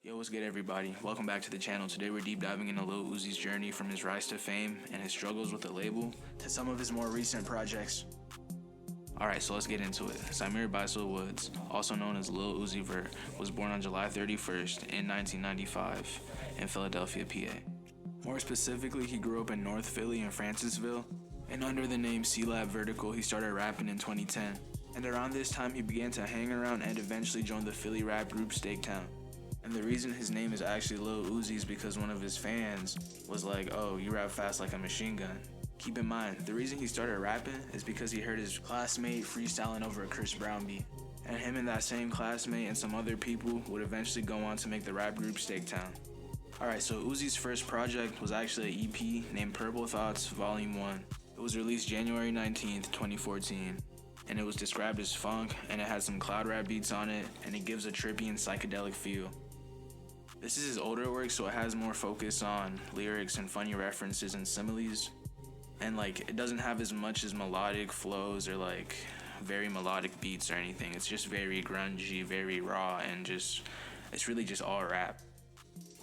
Yo, what's good everybody? Welcome back to the channel. Today we're deep diving into Lil Uzi's journey from his rise to fame and his struggles with the label to some of his more recent projects. Alright, so let's get into it. Samir Baisel Woods, also known as Lil Uzi Vert, was born on July 31st in 1995 in Philadelphia, PA. More specifically, he grew up in North Philly and Francisville, and under the name C-Lab Vertical, he started rapping in 2010. And around this time, he began to hang around and eventually joined the Philly rap group Steaktown. And the reason his name is actually Lil Uzi is because one of his fans was like, "Oh, you rap fast like a machine gun." Keep in mind, the reason he started rapping is because he heard his classmate freestyling over a Chris Brown beat. And him and that same classmate and some other people would eventually go on to make the rap group Steaktown. Alright, so Uzi's first project was actually an EP named Purple Thoughts Volume 1. It was released January 19th, 2014. And it was described as funk, and it had some cloud rap beats on it, and it gives a trippy and psychedelic feel. This is his older work, so it has more focus on lyrics and funny references and similes. And it doesn't have as much as melodic flows or very melodic beats or anything. It's just very grungy, very raw, and it's really just all rap.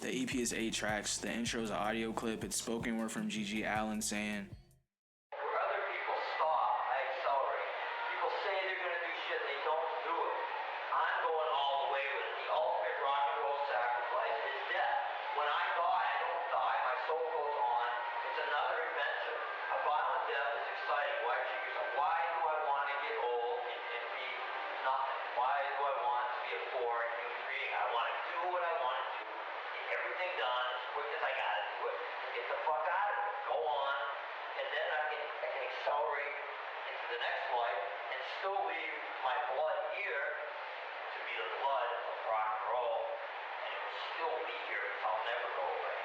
The EP is 8 tracks. The intro is an audio clip. It's spoken word from Gigi Allen saying, "Where other people stop, I accelerate. People say they're gonna do shit, they don't do it. I'm going all the way with it. The ultimate rock and roll sacrifice is death. When I die, I don't die. My soul goes on. It's another adventure. A violent death is exciting. Why do I want to get old and be nothing? Why do I want to be a boring human being? I want to do what I want to do. Get everything done as quick as I gotta do it. Get the fuck out of it. Go on. And then I can accelerate into the next life and still leave my blood here to be the blood of rock and roll, and it will still be here because I'll never go away.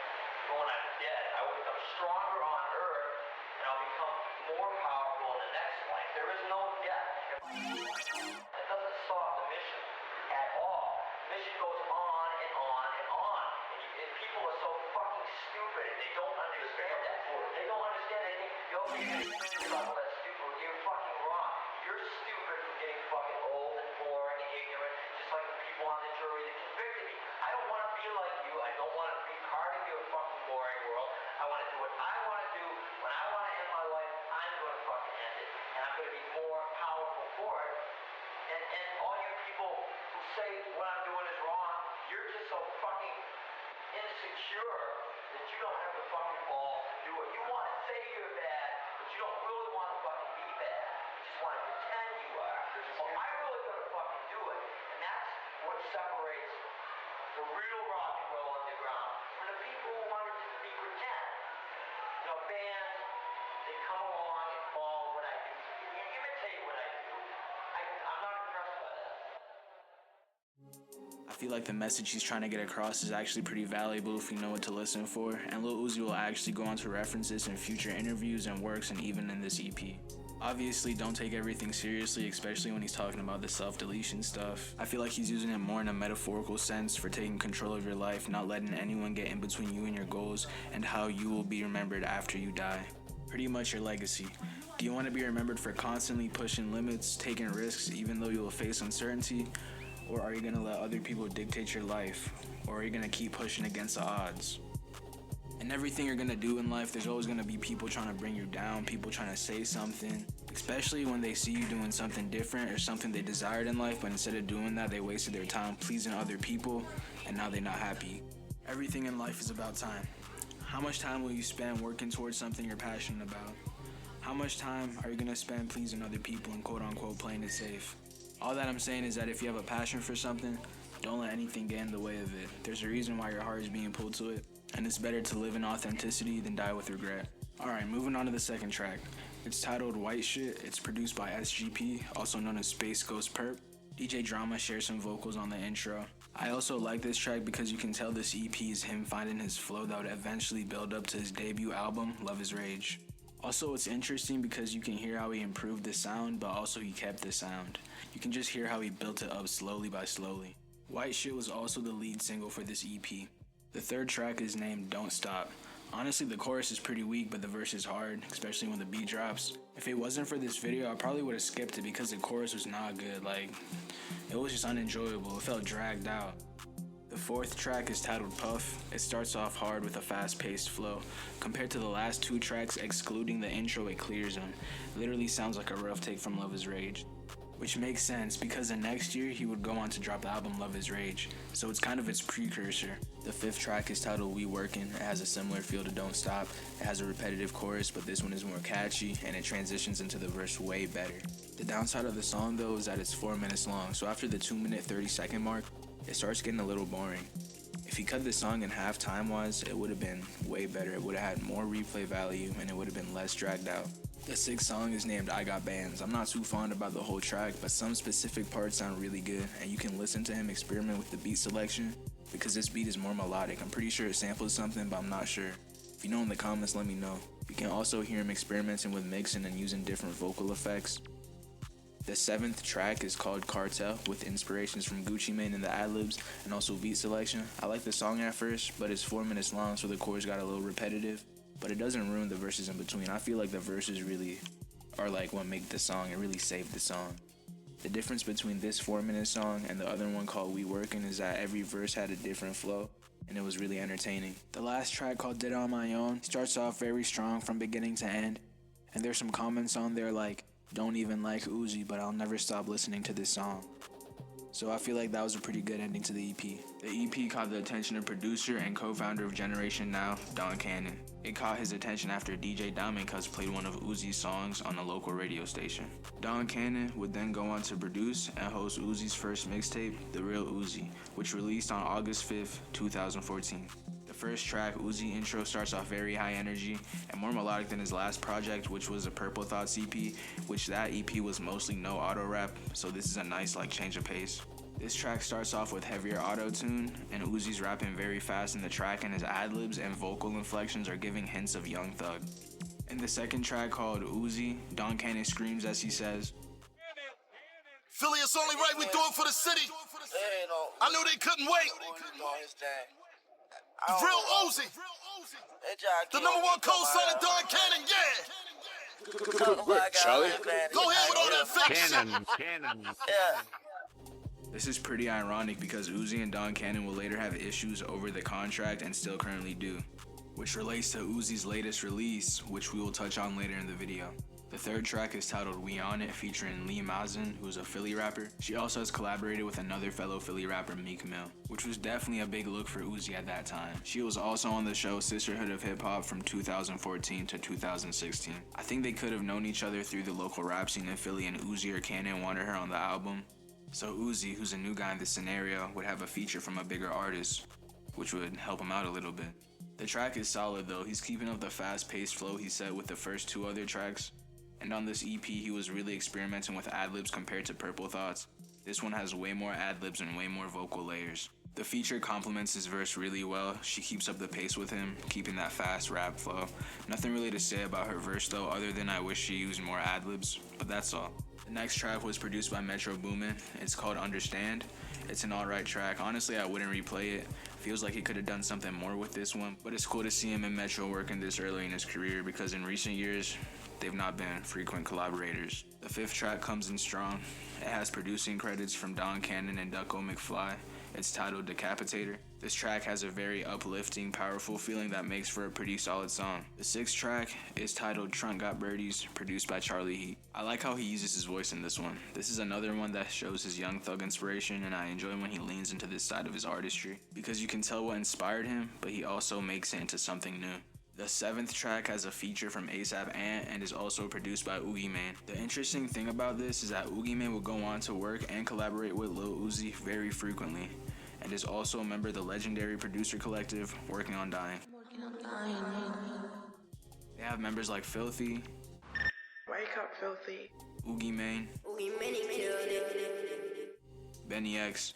Even when I'm dead, I will become stronger on earth, and I'll become more powerful in the next life. There is no death. It doesn't stop the mission at all. The mission goes on and on and on. And people are so fucking stupid, and they don't understand that. They don't understand. They think, "Yo, you're all that stupid." You're fucking wrong. You're stupid for getting fucking old and boring and ignorant, just like the people on the jury that convicted me. I don't want to be like you. I don't want to be part of your fucking boring world. I want to do what I want to do. When I want to end my life, I'm going to fucking end it. And I'm going to be more powerful for it. And all you people who say what I'm doing is wrong, you're just so fucking insecure that you don't have the fucking balls to do it. You want to say you're bad, but you don't really want to fucking be bad. You just want to pretend you are. Well, I really gotta fucking do it. And that's what separates the real rock and roll underground from the people who want it to be pretend. You know, bands, they come along and follow what I do. You imitate what I do. I'm not impressed by that. I feel like the message he's trying to get across is actually pretty valuable if you know what to listen for, and Lil Uzi will actually go on to reference this in future interviews and works and even in this EP. Obviously, don't take everything seriously, especially when he's talking about the self-deletion stuff. I feel like he's using it more in a metaphorical sense for taking control of your life, not letting anyone get in between you and your goals, and how you will be remembered after you die. Pretty much your legacy. Do you want to be remembered for constantly pushing limits, taking risks, even though you will face uncertainty? Or are you going to let other people dictate your life? Or are you going to keep pushing against the odds? In everything you're going to do in life, there's always going to be people trying to bring you down, people trying to say something, especially when they see you doing something different or something they desired in life, but instead of doing that, they wasted their time pleasing other people, and now they're not happy. Everything in life is about time. How much time will you spend working towards something you're passionate about? How much time are you going to spend pleasing other people and quote-unquote playing it safe? All that I'm saying is that if you have a passion for something, don't let anything get in the way of it. There's a reason why your heart is being pulled to it, and it's better to live in authenticity than die with regret. Alright, moving on to the second track. It's titled White Shit. It's produced by SGP, also known as Space Ghost Perp. DJ Drama shares some vocals on the intro. I also like this track because you can tell this EP is him finding his flow that would eventually build up to his debut album, Luv Is Rage. Also, it's interesting because you can hear how he improved the sound, but also he kept the sound. You can just hear how he built it up slowly by slowly. White Shit was also the lead single for this EP. The third track is named Don't Stop. Honestly, the chorus is pretty weak, but the verse is hard, especially when the beat drops. If it wasn't for this video, I probably would have skipped it because the chorus was not good. It was just unenjoyable. It felt dragged out. The fourth track is titled Puff. It starts off hard with a fast-paced flow. Compared to the last two tracks, excluding the intro, it clears them. Literally sounds like a rough take from Luv Is Rage. Which makes sense because the next year he would go on to drop the album Luv Is Rage, so it's kind of its precursor. The fifth track is titled We Workin'. It has a similar feel to Don't Stop. It has a repetitive chorus, but this one is more catchy and it transitions into the verse way better. The downside of the song though is that it's 4 minutes long, so after the 2-minute 30-second mark, it starts getting a little boring. If he cut this song in half time-wise, it would have been way better. It would have had more replay value and it would have been less dragged out. The sixth song is named I Got Bands. I'm not too fond about the whole track, but some specific parts sound really good, and you can listen to him experiment with the beat selection because this beat is more melodic. I'm pretty sure it samples something, but I'm not sure. If you know in the comments, let me know. You can also hear him experimenting with mixing and using different vocal effects. The seventh track is called Cartel, with inspirations from Gucci Mane in the ad-libs and also beat selection. I like the song at first, but it's 4 minutes long, so the chords got a little repetitive. But it doesn't ruin the verses in between. I feel like the verses really are like what make the song and really save the song. The difference between this 4-minute song and the other one called We Workin' is that every verse had a different flow and it was really entertaining. The last track called Did It On My Own starts off very strong from beginning to end, and there's some comments on there like, don't even like Uzi, but I'll never stop listening to this song. So I feel like that was a pretty good ending to the EP. The EP caught the attention of producer and co-founder of Generation Now, Don Cannon. It caught his attention after DJ Diamond Cuts played one of Uzi's songs on a local radio station. Don Cannon would then go on to produce and host Uzi's first mixtape, The Real Uzi, which released on August 5th, 2014. The first track, Uzi Intro, starts off very high energy and more melodic than his last project, which was a Purple Thoughts EP, which that EP was mostly no auto rap, so this is a nice change of pace. This track starts off with heavier auto-tune, and Uzi's rapping very fast in the track, and his ad-libs and vocal inflections are giving hints of Young Thug. In the second track called Uzi, Don Cannon screams as he says, Philly, it's only right we do it for the city. I knew they couldn't wait. The real Uzi. The #1 co-sign of Don Cannon, yeah. Charlie? Go ahead with all that fake shit. Cannon. Yeah. This is pretty ironic because Uzi and Don Cannon will later have issues over the contract and still currently do, which relates to Uzi's latest release, which we will touch on later in the video. The third track is titled We On It, featuring Lee Mazin, who's a Philly rapper. She also has collaborated with another fellow Philly rapper, Meek Mill, which was definitely a big look for Uzi at that time. She was also on the show Sisterhood of Hip Hop from 2014 to 2016. I think they could have known each other through the local rap scene in Philly, and Uzi or Cannon wanted her on the album. So Uzi, who's a new guy in this scenario, would have a feature from a bigger artist, which would help him out a little bit. The track is solid though. He's keeping up the fast-paced flow he set with the first two other tracks. And on this EP, he was really experimenting with ad-libs compared to Purple Thoughts. This one has way more ad-libs and way more vocal layers. The feature complements his verse really well. She keeps up the pace with him, keeping that fast rap flow. Nothing really to say about her verse though, other than I wish she used more ad-libs, but that's all. The next track was produced by Metro Boomin. It's called Understand. It's an alright track. Honestly, I wouldn't replay it. Feels like he could have done something more with this one, but it's cool to see him and Metro working this early in his career because in recent years, they've not been frequent collaborators. The fifth track comes in strong. It has producing credits from Don Cannon and Ducko McFly. It's titled Decapitator. This track has a very uplifting, powerful feeling that makes for a pretty solid song. The sixth track is titled Trunk Got Birdies, produced by Charlie Heat. I like how he uses his voice in this one. This is another one that shows his Young Thug inspiration, and I enjoy when he leans into this side of his artistry, because you can tell what inspired him, but he also makes it into something new. The seventh track has a feature from A$AP Ant and is also produced by Oogie Mane. The interesting thing about this is that Oogie Mane will go on to work and collaborate with Lil Uzi very frequently, and is also a member of the legendary producer collective Working on Dying. They have members like Filthy, Wake up, Filthy. Oogie Mane, Benny X,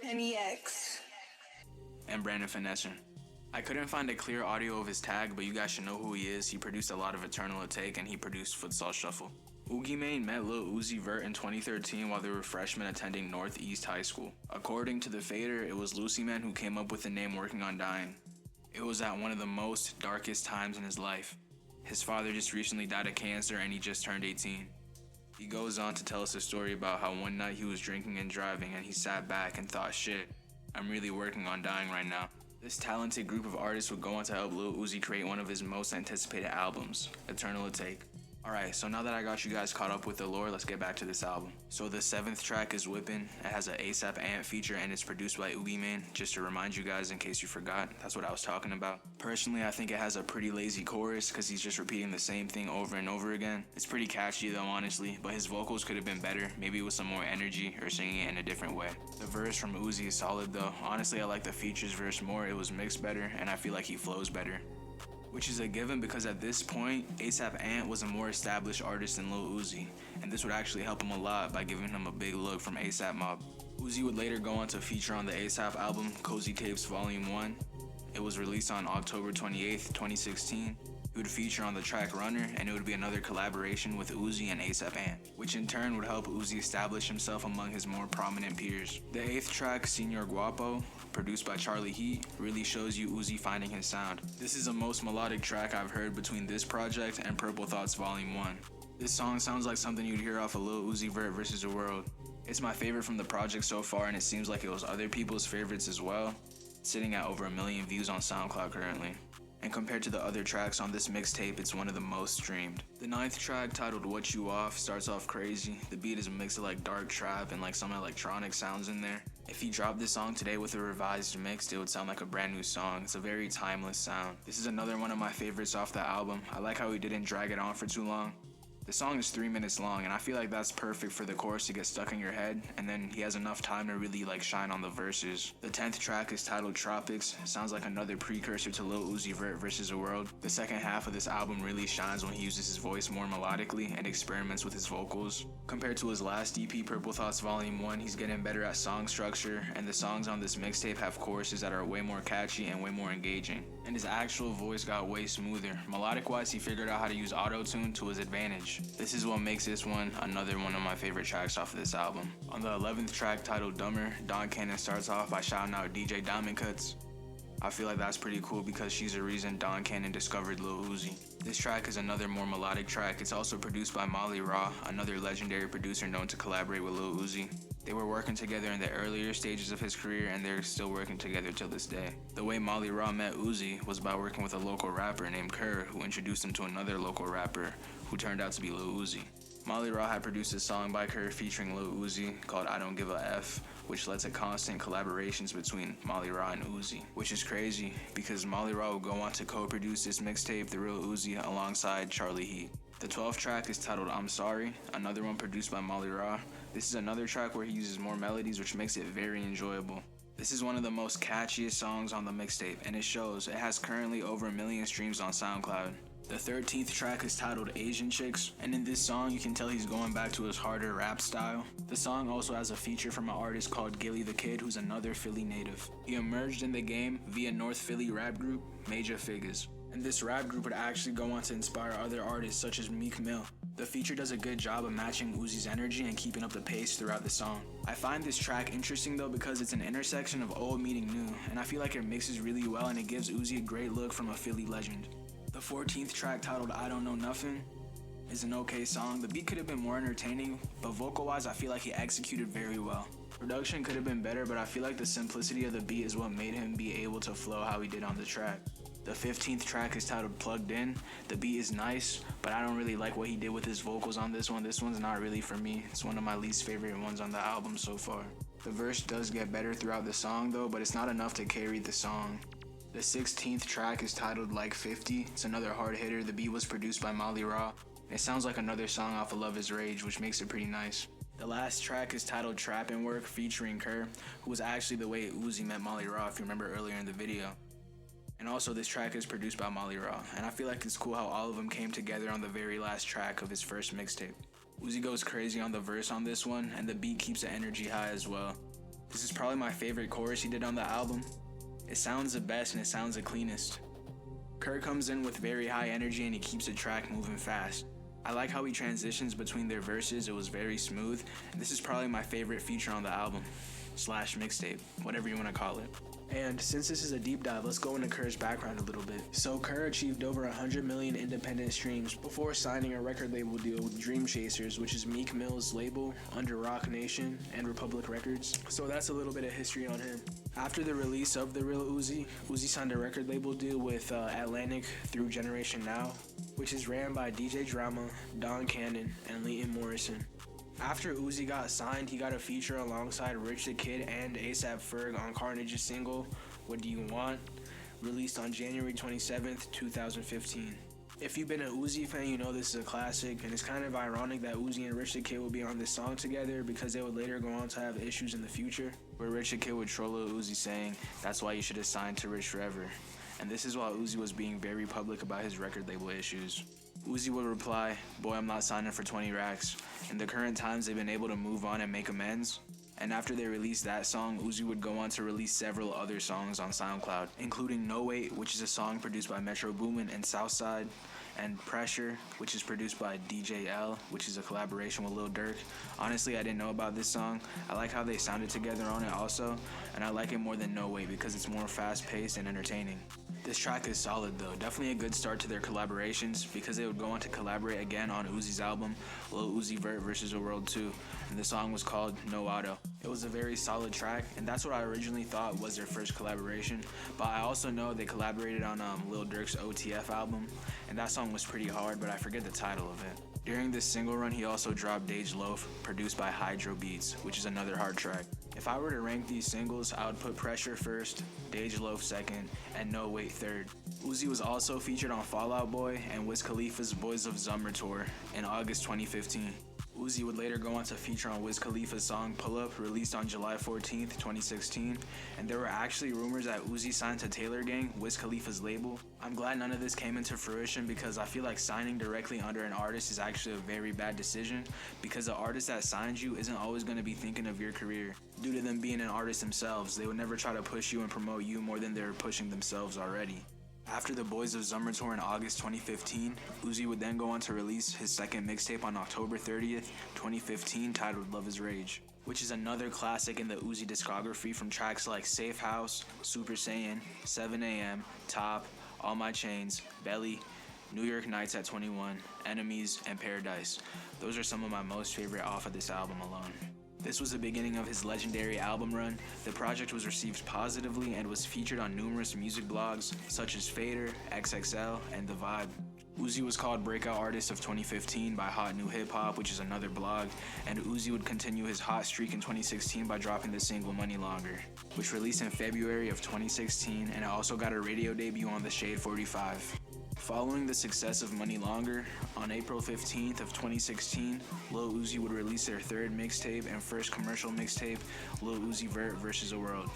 and Brandon Finesser. I couldn't find a clear audio of his tag, but you guys should know who he is. He produced a lot of Eternal Atake, and he produced Futsal Shuffle. Oogie Mane met Lil Uzi Vert in 2013 while they were freshmen attending Northeast High School. According to the Fader, it was Lucy Man who came up with the name Working on Dying. It was at one of the most darkest times in his life. His father just recently died of cancer and he just turned 18. He goes on to tell us a story about how one night he was drinking and driving and he sat back and thought, shit, I'm really working on dying right now. This talented group of artists would go on to help Lil Uzi create one of his most anticipated albums, Eternal Atake. Alright, so now that I got you guys caught up with the lore, let's get back to this album. So the 7th track is Whippin'. It has an ASAP Ant feature and it's produced by Oogie Man. Just to remind you guys in case you forgot, that's what I was talking about. Personally, I think it has a pretty lazy chorus because he's just repeating the same thing over and over again. It's pretty catchy though, honestly, but his vocals could have been better, maybe with some more energy or singing it in a different way. The verse from Uzi is solid though. Honestly, I like the features verse more. It was mixed better and I feel like he flows better. Which is a given because at this point, ASAP Ant was a more established artist than Lil Uzi, and this would actually help him a lot by giving him a big look from ASAP Mob. Uzi would later go on to feature on the ASAP album, Cozy Tapes Volume 1. It was released on October 28th, 2016. He would feature on the track Runner, and it would be another collaboration with Uzi and ASAP Ant, which in turn would help Uzi establish himself among his more prominent peers. The 8th track, Senor Guapo, produced by Charlie Heat, really shows you Uzi finding his sound. This is the most melodic track I've heard between this project and Purple Thoughts Volume 1. This song sounds like something you'd hear off of Lil Uzi Vert vs. The World. It's my favorite from the project so far, and it seems like it was other people's favorites as well, sitting at over 1 million views on SoundCloud currently. And compared to the other tracks on this mixtape, it's one of the most streamed. The 9th track, titled What You Off, starts off crazy. The beat is a mix of like dark trap and like some electronic sounds in there. If he dropped this song today with a revised mix, it would sound like a brand new song. It's a very timeless sound. This is another one of my favorites off the album. I like how he didn't drag it on for too long. The song is 3 minutes long, and I feel like that's perfect for the chorus to get stuck in your head, and then he has enough time to really like shine on the verses. The 10th track is titled Tropics. Sounds like another precursor to Lil Uzi Vert vs. The World. The second half of this album really shines when he uses his voice more melodically and experiments with his vocals. Compared to his last EP, Purple Thoughts Volume 1, he's getting better at song structure, and the songs on this mixtape have choruses that are way more catchy and way more engaging. And his actual voice got way smoother. Melodic wise, he figured out how to use auto-tune to his advantage. This is what makes this one another one of my favorite tracks off of this album. On the 11th track, titled Dumber, Don Cannon starts off by shouting out DJ Diamond Cuts. I feel like that's pretty cool because she's the reason Don Cannon discovered Lil Uzi. This track is another more melodic track. It's also produced by Molly Raw, another legendary producer known to collaborate with Lil Uzi. They were working together in the earlier stages of his career, and they're still working together till this day. The way Molly Raw met Uzi was by working with a local rapper named Kerr, who introduced him to another local rapper, who turned out to be Lil Uzi. Molly Raw had produced a song by Kerr featuring Lil Uzi called I Don't Give a F, which led to constant collaborations between Molly Raw and Uzi, which is crazy because Molly Raw would go on to co-produce this mixtape, The Real Uzi, alongside Charlie Heat. The 12th track is titled I'm Sorry, another one produced by Molly Raw. This is another track where he uses more melodies, which makes it very enjoyable. This is one of the most catchiest songs on the mixtape, and it shows. It has currently over 1 million streams on SoundCloud. The 13th track is titled Asian Chicks, and in this song you can tell he's going back to his harder rap style. The song also has a feature from an artist called Gilly the Kid, who's another Philly native. He emerged in the game via North Philly rap group Major Figures, and this rap group would actually go on to inspire other artists such as Meek Mill. The feature does a good job of matching Uzi's energy and keeping up the pace throughout the song. I find this track interesting though because it's an intersection of old meeting new, and I feel like it mixes really well and it gives Uzi a great look from a Philly legend. The 14th track, titled I Don't Know Nothing, is an okay song. The beat could have been more entertaining, but vocal-wise I feel like he executed very well. Production could have been better, but I feel like the simplicity of the beat is what made him be able to flow how he did on the track. The 15th track is titled Plugged In. The beat is nice, but I don't really like what he did with his vocals on this one. This one's not really for me. It's one of my least favorite ones on the album so far. The verse does get better throughout the song though, but it's not enough to carry the song. The 16th track is titled Like 50. It's another hard hitter. The beat was produced by Molly Raw. It sounds like another song off of Luv Is Rage, which makes it pretty nice. The last track is titled Trappin' Work featuring Kerr, who was actually the way Uzi met Molly Raw if you remember earlier in the video. And also this track is produced by Molly Raw, and I feel like it's cool how all of them came together on the very last track of his first mixtape. Uzi goes crazy on the verse on this one, and the beat keeps the energy high as well. This is probably my favorite chorus he did on the album. It sounds the best and it sounds the cleanest. Kerr comes in with very high energy and he keeps the track moving fast. I like how he transitions between their verses. It was very smooth. And this is probably my favorite feature on the album / mixtape, whatever you want to call it. And since this is a deep dive, let's go into Kerr's background a little bit. So Kerr achieved over 100 million independent streams before signing a record label deal with Dream Chasers, which is Meek Mill's label under Roc Nation and Republic Records. So that's a little bit of history on him. After the release of The Real Uzi, Uzi signed a record label deal with Atlantic through Generation Now, which is ran by DJ Drama, Don Cannon, and Leighton Morrison. After Uzi got signed, he got a feature alongside Rich the Kid and A$AP Ferg on Carnage's single, What Do You Want?, released on January 27th, 2015. If you've been an Uzi fan, you know this is a classic, and it's kind of ironic that Uzi and Rich the Kid will be on this song together because they would later go on to have issues in the future, where Rich the Kid would troll Lil Uzi saying, "That's why you should have signed to Rich forever." And this is while Uzi was being very public about his record label issues. Uzi would reply, "Boy, I'm not signing for 20 racks. In the current times, they've been able to move on and make amends." And after they released that song, Uzi would go on to release several other songs on SoundCloud, including No Wait, which is a song produced by Metro Boomin and Southside, and Pressure, which is produced by DJ L, which is a collaboration with Lil Durk. Honestly, I didn't know about this song. I like how they sounded together on it also, and I like it more than No Wait because it's more fast-paced and entertaining. This track is solid though, definitely a good start to their collaborations because they would go on to collaborate again on Uzi's album, Lil Uzi Vert vs. The World 2, and the song was called No Auto. It was a very solid track, and that's what I originally thought was their first collaboration, but I also know they collaborated on Lil Durk's OTF album, and that song was pretty hard, but I forget the title of it. During this single run, he also dropped Dej Loaf, produced by Hydro Beats, which is another hard track. If I were to rank these singles, I would put Pressure first, Dej Loaf second, and No Wait third. Uzi was also featured on Fall Out Boy and Wiz Khalifa's Boys of Summer tour in August 2015. Uzi would later go on to feature on Wiz Khalifa's song Pull Up, released on July 14th, 2016, and there were actually rumors that Uzi signed to Taylor Gang, Wiz Khalifa's label. I'm glad none of this came into fruition because I feel like signing directly under an artist is actually a very bad decision because the artist that signs you isn't always going to be thinking of your career. Due to them being an artist themselves, they would never try to push you and promote you more than they're pushing themselves already. After the Boys of Summer tour in August 2015, Uzi would then go on to release his second mixtape on October 30th, 2015, titled Luv Is Rage, which is another classic in the Uzi discography from tracks like Safe House, Super Saiyan, 7 AM, Top, All My Chains, Belly, New York Nights at 21, Enemies, and Paradise. Those are some of my most favorite off of this album alone. This was the beginning of his legendary album run. The project was received positively and was featured on numerous music blogs such as Fader, XXL, and The Vibe. Uzi was called Breakout Artist of 2015 by Hot New Hip Hop, which is another blog, and Uzi would continue his hot streak in 2016 by dropping the single Money Longer, which released in February of 2016, and it also got a radio debut on the Shade 45. Following the success of Money Longer, on April 15th of 2016, Lil Uzi would release their third mixtape and first commercial mixtape, Lil Uzi Vert vs. The World.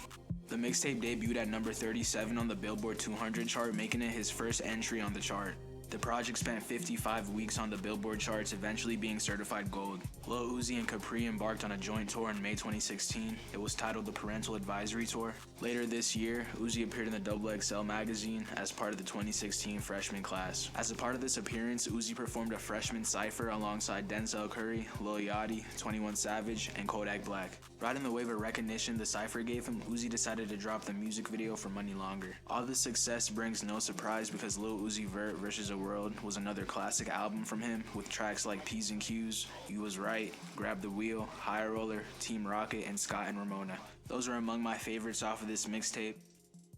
The mixtape debuted at number 37 on the Billboard 200 chart, making it his first entry on the chart. The project spent 55 weeks on the Billboard charts, eventually being certified gold. Lil Uzi and Capri embarked on a joint tour in May 2016. It was titled the Parental Advisory Tour. Later this year, Uzi appeared in the XXL magazine as part of the 2016 freshman class. As a part of this appearance, Uzi performed a freshman cypher alongside Denzel Curry, Lil Yachty, 21 Savage, and Kodak Black. Riding the wave of recognition the cypher gave him, Uzi decided to drop the music video for Money Longer. All this success brings no surprise because Lil Uzi Vert vs. The World was another classic album from him with tracks like P's and Q's, You Was Right, Grab the Wheel, High Roller, Team Rocket, and Scott and Ramona. Those are among my favorites off of this mixtape.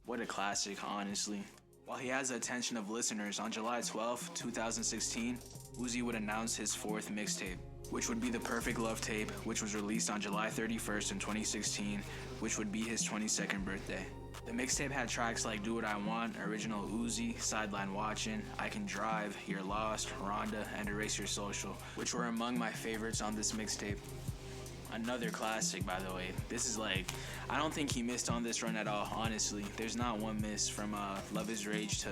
What a classic, honestly. While he has the attention of listeners, on July 12, 2016, Uzi would announce his fourth mixtape, which would be The Perfect Love Tape, which was released on July 31st in 2016, which would be his 22nd birthday. The mixtape had tracks like Do What I Want, Original Uzi, Sideline Watchin', I Can Drive, You're Lost, Rhonda, and Erase Your Social, which were among my favorites on this mixtape. Another classic, by the way. This is like, I don't think he missed on this run at all, honestly. There's not one miss from Luv Is Rage to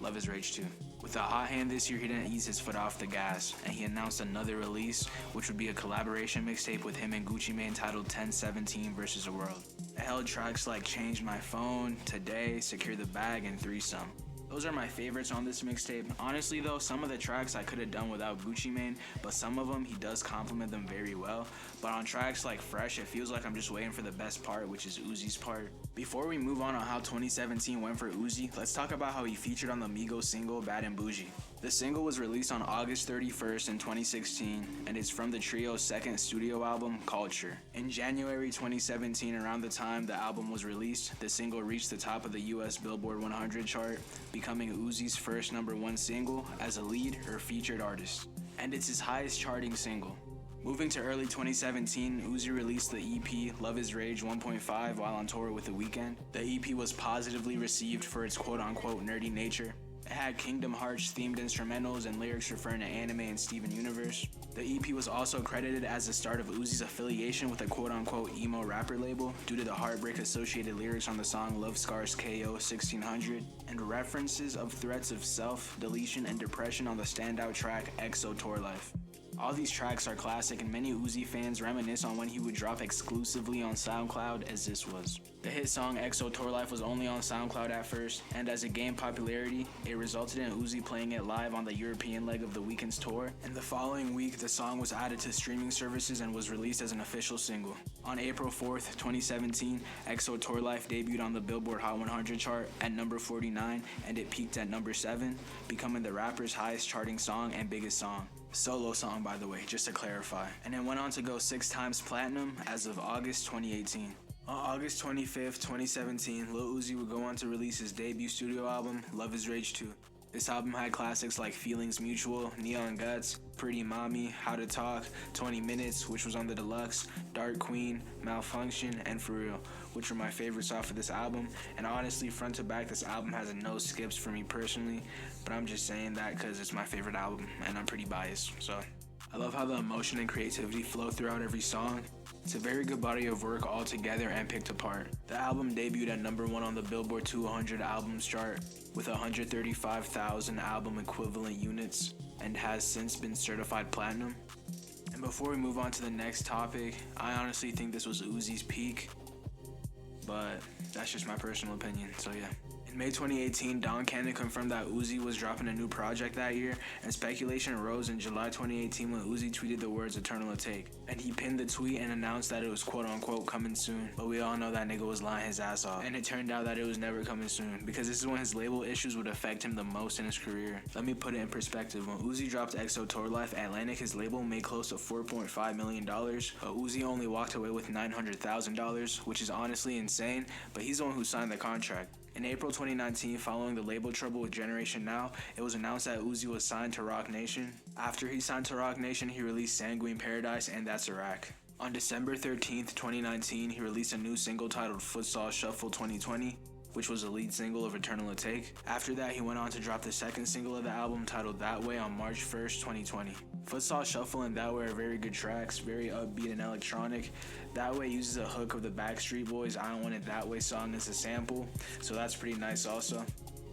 Luv Is Rage 2. With a hot hand this year, he didn't ease his foot off the gas, and he announced another release, which would be a collaboration mixtape with him and Gucci Mane titled 1017 vs. The World. It held tracks like Change My Phone, Today, Secure the Bag, and Threesome. Those are my favorites on this mixtape. Honestly though, some of the tracks I could have done without Gucci Mane, but some of them he does compliment them very well. But on tracks like Fresh, it feels like I'm just waiting for the best part, which is Uzi's part. Before we move on how 2017 went for Uzi, let's talk about how he featured on the Migos single Bad and Bougie. The single was released on August 31st in 2016, and it's from the trio's second studio album, Culture. In January 2017, around the time the album was released, the single reached the top of the US Billboard 100 chart, becoming Uzi's first #1 single as a lead or featured artist. And it's his highest charting single. Moving to early 2017, Uzi released the EP Luv Is Rage 1.5 while on tour with The Weeknd. The EP was positively received for its quote-unquote nerdy nature. It had Kingdom Hearts themed instrumentals and lyrics referring to anime and Steven Universe. The EP was also credited as the start of Uzi's affiliation with a quote-unquote emo rapper label due to the heartbreak associated lyrics on the song Love Scars KO 1600 and references of threats of self-deletion and depression on the standout track EXO Tour Life. All these tracks are classic and many Uzi fans reminisce on when he would drop exclusively on SoundCloud as this was. The hit song EXO Tour Life was only on SoundCloud at first, and as it gained popularity, it resulted in Uzi playing it live on the European leg of The Weeknd's tour, and the following week the song was added to streaming services and was released as an official single. On April 4th, 2017, EXO Tour Life debuted on the Billboard Hot 100 chart at number 49, and it peaked at number 7, becoming the rapper's highest charting song and biggest song. Solo song, by the way, just to clarify. And it went on to go 6 times platinum as of August 2018. On August 25th, 2017, Lil Uzi would go on to release his debut studio album, Luv Is Rage 2. This album had classics like Feelings Mutual, Neon Guts, Pretty Mommy, How to Talk, 20 Minutes, which was on the deluxe, Dark Queen, Malfunction, and For Real, which were my favorites off of this album. And honestly, front to back, this album has no skips for me personally, but I'm just saying that because it's my favorite album and I'm pretty biased. So I love how the emotion and creativity flow throughout every song. It's a very good body of work all together and picked apart. The album debuted at number 1 on the Billboard 200 albums chart with 135,000 album equivalent units and has since been certified platinum. And before we move on to the next topic, I honestly think this was Uzi's peak, but that's just my personal opinion, so yeah. In May 2018, Don Cannon confirmed that Uzi was dropping a new project that year, and speculation rose in July 2018 when Uzi tweeted the words Eternal Atake, and he pinned the tweet and announced that it was quote-unquote coming soon, but we all know that nigga was lying his ass off, and it turned out that it was never coming soon, because this is when his label issues would affect him the most in his career. Let me put it in perspective. When Uzi dropped EXO Tour Life, Atlantic, his label, made close to $4.5 million, but Uzi only walked away with $900,000, which is honestly insane, but he's the one who signed the contract. In April 2019, following the label trouble with Generation Now, it was announced that Uzi was signed to Roc Nation. After he signed to Roc Nation, he released Sanguine Paradise and That's a Rack. On December 13th, 2019, he released a new single titled Futsal Shuffle 2020, which was the lead single of Eternal Atake. After that, he went on to drop the second single of the album titled That Way on March 1st, 2020. Futsal Shuffle and That Way are very good tracks, very upbeat and electronic. That Way uses a hook of the Backstreet Boys' I Don't Want It That Way song as a sample, so that's pretty nice also.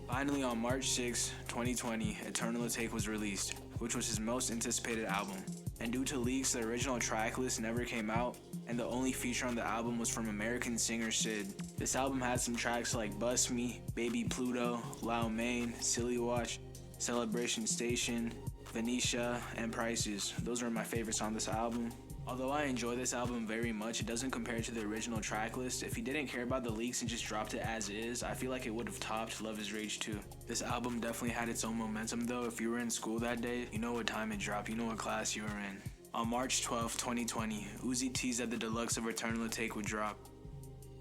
Finally, on March 6, 2020, Eternal Atake was released, which was his most anticipated album. And due to leaks, the original track list never came out, and the only feature on the album was from American singer Syd. This album had some tracks like Bust Me, Baby Pluto, Lao Mein, Silly Watch, Celebration Station, Venetia, and Prices. Those were my favorites on this album. Although I enjoy this album very much, it doesn't compare to the original track list. If he didn't care about the leaks and just dropped it as is, I feel like it would have topped Luv Is Rage 2. This album definitely had its own momentum though. If you were in school that day, you know what time it dropped, you know what class you were in. On March 12, 2020, Uzi teased that the deluxe of Eternal Atake would drop.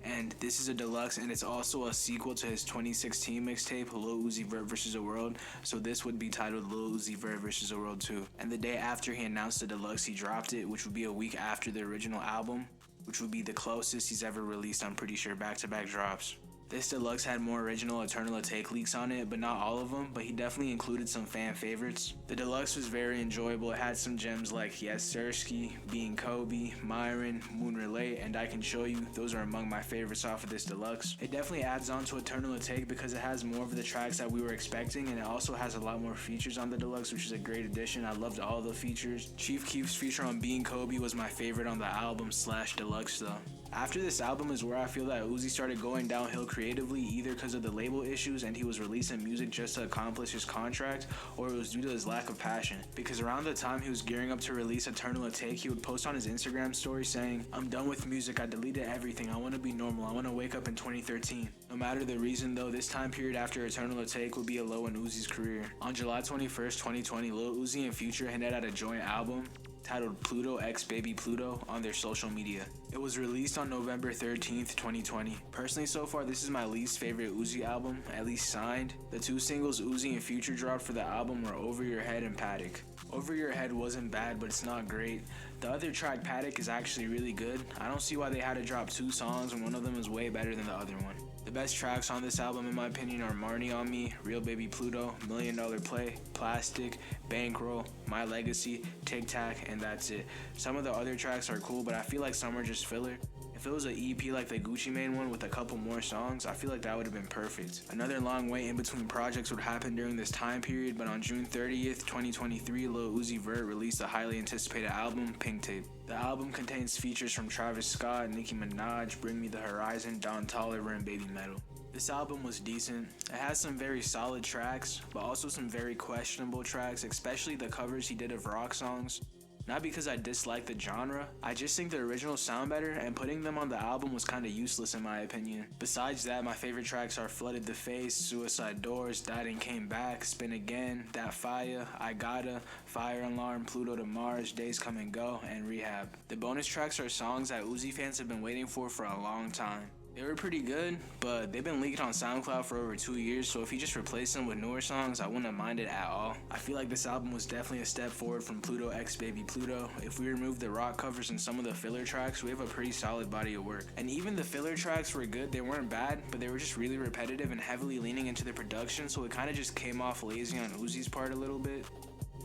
And this is a deluxe, and it's also a sequel to his 2016 mixtape, Lil Uzi Vert vs. the World, so this would be titled Lil Uzi Vert vs. the World 2. And the day after he announced the deluxe, he dropped it, which would be a week after the original album, which would be the closest he's ever released, I'm pretty sure, back-to-back drops. This deluxe had more original Eternal Atake leaks on it, but not all of them, but he definitely included some fan favorites. The deluxe was very enjoyable. It had some gems like Yes Sirski, Being Kobe, Myron, Moon Relay, and I Can Show You. Those are among my favorites off of this deluxe. It definitely adds on to Eternal Atake because it has more of the tracks that we were expecting, and it also has a lot more features on the deluxe, which is a great addition. I loved all the features. Chief Keef's feature on Being Kobe was my favorite on the album / deluxe though. After this album is where I feel that Uzi started going downhill creatively, either because of the label issues and he was releasing music just to accomplish his contract, or it was due to his lack of passion. Because around the time he was gearing up to release Eternal Atake, he would post on his Instagram story saying, "I'm done with music, I deleted everything, I want to be normal, I want to wake up in 2013. No matter the reason though, this time period after Eternal Atake would be a low in Uzi's career. On July 21st, 2020, Lil Uzi and Future hinted at a joint album titled Pluto X Baby Pluto on their social media. It was released on November 13th, 2020. Personally, so far, this is my least favorite Uzi album, at least signed. The two singles Uzi and Future dropped for the album were Over Your Head and Paddock. Over Your Head wasn't bad, but it's not great. The other track, Paddock, is actually really good. I don't see why they had to drop two songs when one of them is way better than the other one. The best tracks on this album, in my opinion, are Marnie on Me, Real Baby Pluto, $1 Million Play, Plastic, Bankroll, My Legacy, Tic Tac, and that's it. Some of the other tracks are cool, but I feel like some are just filler. If it was an EP like the Gucci Mane one with a couple more songs, I feel like that would have been perfect. Another long wait in between projects would happen during this time period, but on June 30th, 2023, Lil Uzi Vert released a highly anticipated album, Pink Tape. The album contains features from Travis Scott, Nicki Minaj, Bring Me the Horizon, Don Toliver, and Baby Metal. This album was decent. It has some very solid tracks, but also some very questionable tracks, especially the covers he did of rock songs. Not because I dislike the genre, I just think the originals sound better, and putting them on the album was kinda useless in my opinion. Besides that, my favorite tracks are Flooded the Face, Suicide Doors, Died and Came Back, Spin Again, That Fire, I Gotta, Fire Alarm, Pluto to Mars, Days Come and Go, and Rehab. The bonus tracks are songs that Uzi fans have been waiting for a long time. They were pretty good, but they've been leaked on SoundCloud for over 2 years, so if he just replaced them with newer songs, I wouldn't have minded at all. I feel like this album was definitely a step forward from Pluto X Baby Pluto. If we remove the rock covers and some of the filler tracks, we have a pretty solid body of work. And even the filler tracks were good, they weren't bad, but they were just really repetitive and heavily leaning into the production, so it kind of just came off lazy on Uzi's part a little bit.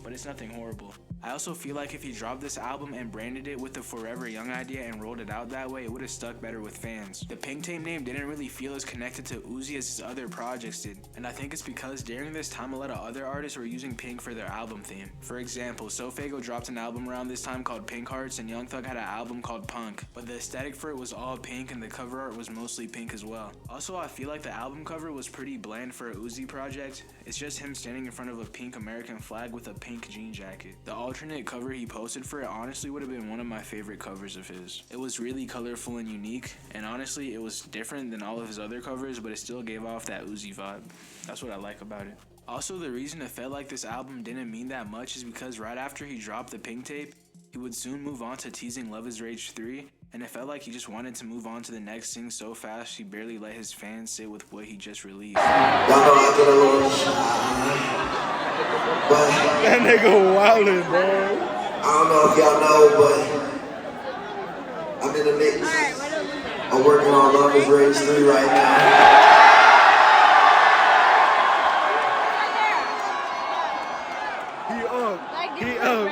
But it's nothing horrible. I also feel like if he dropped this album and branded it with the Forever Young idea and rolled it out that way, it would have stuck better with fans. The Pink Tape name didn't really feel as connected to Uzi as his other projects did, and I think it's because during this time a lot of other artists were using pink for their album theme. For example, Sofago dropped an album around this time called Pink Hearts, and Young Thug had an album called Punk, but the aesthetic for it was all pink and the cover art was mostly pink as well. Also, I feel like the album cover was pretty bland for a Uzi project. It's just him standing in front of a pink American flag with a pink jean jacket. The alternate cover he posted for it honestly would have been one of my favorite covers of his. It was really colorful and unique, and honestly it was different than all of his other covers, but it still gave off that Uzi vibe. That's what I like about it. Also, the reason it felt like this album didn't mean that much is because right after he dropped the Pink Tape, he would soon move on to teasing Luv Is Rage 3, and it felt like he just wanted to move on to the next thing so fast he barely let his fans sit with what he just released. That nigga wildin', bro. I don't know if y'all know, but I'm in the mix. I'm working on Luv Is Rage 3 right now. He up.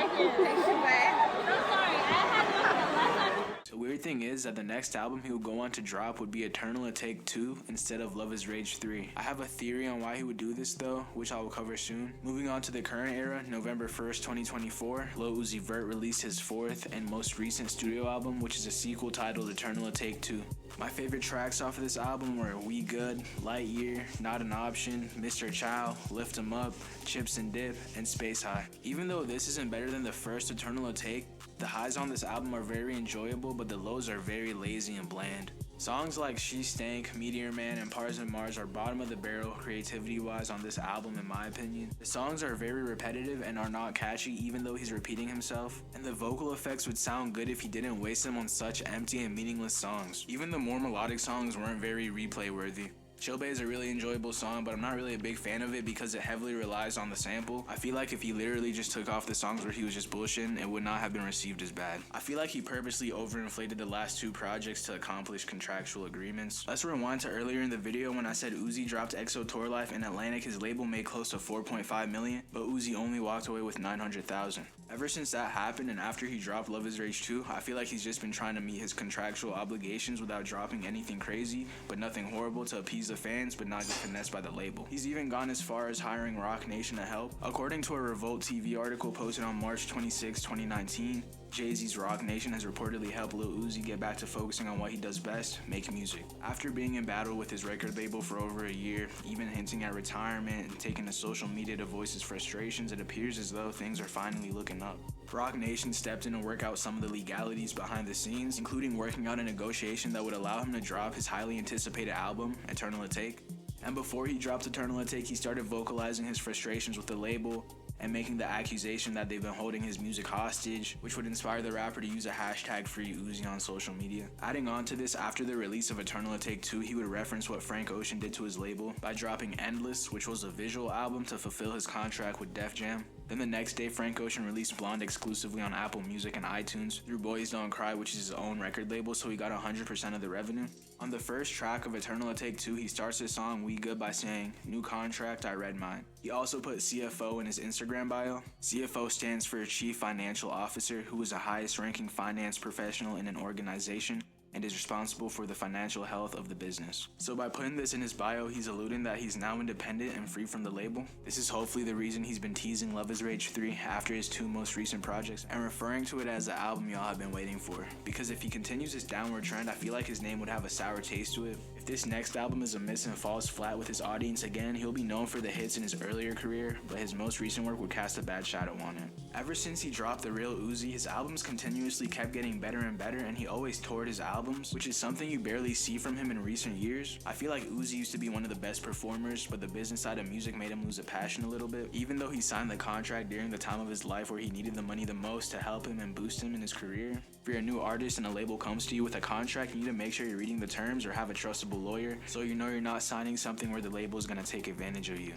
The weird thing is that the next album he would go on to drop would be Eternal Atake 2 instead of Luv Is Rage 3. I have a theory on why he would do this though, which I will cover soon. Moving on to the current era, November 1st, 2024, Lil Uzi Vert released his fourth and most recent studio album, which is a sequel titled Eternal Atake 2. My favorite tracks off of this album were We Good, Lightyear, Not an Option, Mr. Chow, Lift 'Em Up, Chips and Dip, and Space High. Even though this isn't better than the first Eternal Atake, the highs on this album are very enjoyable, but the lows are very lazy and bland. Songs like She Stank, Meteor Man, and Pars and Mars are bottom of the barrel creativity-wise on this album in my opinion. The songs are very repetitive and are not catchy even though he's repeating himself, and the vocal effects would sound good if he didn't waste them on such empty and meaningless songs. Even the more melodic songs weren't very replay-worthy. Chill Bay is a really enjoyable song, but I'm not really a big fan of it because it heavily relies on the sample. I feel like if he literally just took off the songs where he was just bullshitting, it would not have been received as bad. I feel like he purposely overinflated the last two projects to accomplish contractual agreements. Let's rewind to earlier in the video when I said Uzi dropped EXO Tour Life and Atlantic, his label made close to 4.5 million, but Uzi only walked away with 900,000. Ever since that happened and after he dropped Luv Is Rage 2, I feel like he's just been trying to meet his contractual obligations without dropping anything crazy, but nothing horrible to appease the fans, but not get finessed by the label. He's even gone as far as hiring Roc Nation to help. According to a Revolt TV article posted on March 26, 2019, Jay-Z's Rock Nation has reportedly helped Lil Uzi get back to focusing on what he does best, make music. After being in battle with his record label for over a year, even hinting at retirement and taking to social media to voice his frustrations, it appears as though things are finally looking up. Rock Nation stepped in to work out some of the legalities behind the scenes, including working out a negotiation that would allow him to drop his highly anticipated album, Eternal Atake. And before he dropped Eternal Atake, he started vocalizing his frustrations with the label and making the accusation that they've been holding his music hostage, which would inspire the rapper to use a hashtag Free Uzi on social media. Adding on to this, after the release of Eternal Atake 2, he would reference what Frank Ocean did to his label by dropping Endless, which was a visual album to fulfill his contract with Def Jam. Then the next day, Frank Ocean released Blonde exclusively on Apple Music and iTunes through Boys Don't Cry, which is his own record label, so he got 100% of the revenue. On the first track of Eternal Atake 2, he starts his song We Good by saying, "New contract, I read mine." He also put CFO in his Instagram bio. CFO stands for Chief Financial Officer, who is the highest ranking finance professional in an organization and is responsible for the financial health of the business. So by putting this in his bio, he's alluding that he's now independent and free from the label. This is hopefully the reason he's been teasing Luv Is Rage 3 after his two most recent projects and referring to it as the album y'all have been waiting for. Because if he continues this downward trend, I feel like his name would have a sour taste to it. If this next album is a miss and falls flat with his audience again, he'll be known for the hits in his earlier career, but his most recent work would cast a bad shadow on it. Ever since he dropped The Real Uzi, his albums continuously kept getting better and better, and he always toured his albums, which is something you barely see from him in recent years. I feel like Uzi used to be one of the best performers, but the business side of music made him lose a passion a little bit. Even though he signed the contract during the time of his life where he needed the money the most to help him and boost him in his career. If you're a new artist and a label comes to you with a contract, you need to make sure you're reading the terms or have a trustable lawyer so you know you're not signing something where the label is going to take advantage of you.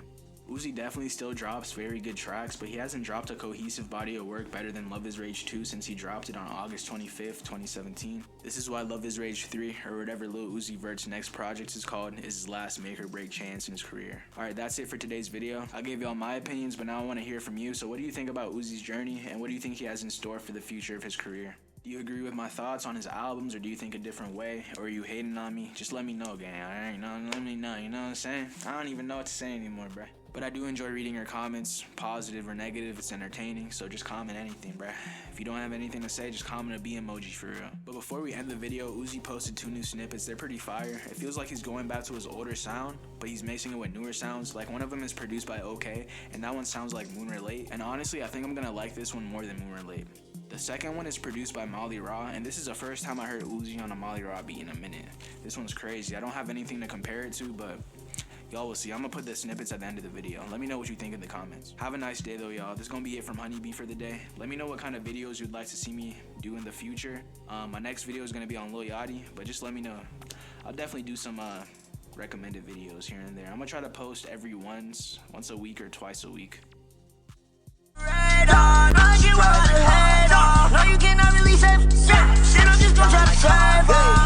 Uzi definitely still drops very good tracks, but he hasn't dropped a cohesive body of work better than Luv Is Rage 2 since he dropped it on August 25th, 2017. This is why Luv Is Rage 3, or whatever Lil Uzi Vert's next project is called, is his last make or break chance in his career. Alright, that's it for today's video. I gave y'all my opinions, but now I want to hear from you. So what do you think about Uzi's journey, and what do you think he has in store for the future of his career? Do you agree with my thoughts on his albums, or do you think a different way? Or are you hating on me? Just let me know, gang. Alright, let me know, you know what I'm saying? I don't even know what to say anymore, bruh. But I do enjoy reading your comments, positive or negative. It's entertaining, so just comment anything, bruh. If you don't have anything to say, just comment a B emoji for real. But before we end the video, Uzi posted 2 new snippets. They're pretty fire. It feels like he's going back to his older sound, but he's mixing it with newer sounds. Like one of them is produced by OK, and that one sounds like Moon Relate. And honestly, I think I'm gonna like this one more than Moon Relate. The second one is produced by Molly Raw, and this is the first time I heard Uzi on a Molly Raw beat in a minute. This one's crazy. I don't have anything to compare it to, but y'all will see. I'm gonna put the snippets at the end of the video. Let me know what you think in the comments. Have a nice day though, y'all. This is gonna be it from Honeybee for the day. Let me know what kind of videos you'd like to see me do in the future. My next video is gonna be on Lil Yachty, but just let me know. I'll definitely do some recommended videos here and there. I'm gonna try to post every once a week or twice a week. No, you cannot release it. Shit, I'm just gonna try to survive.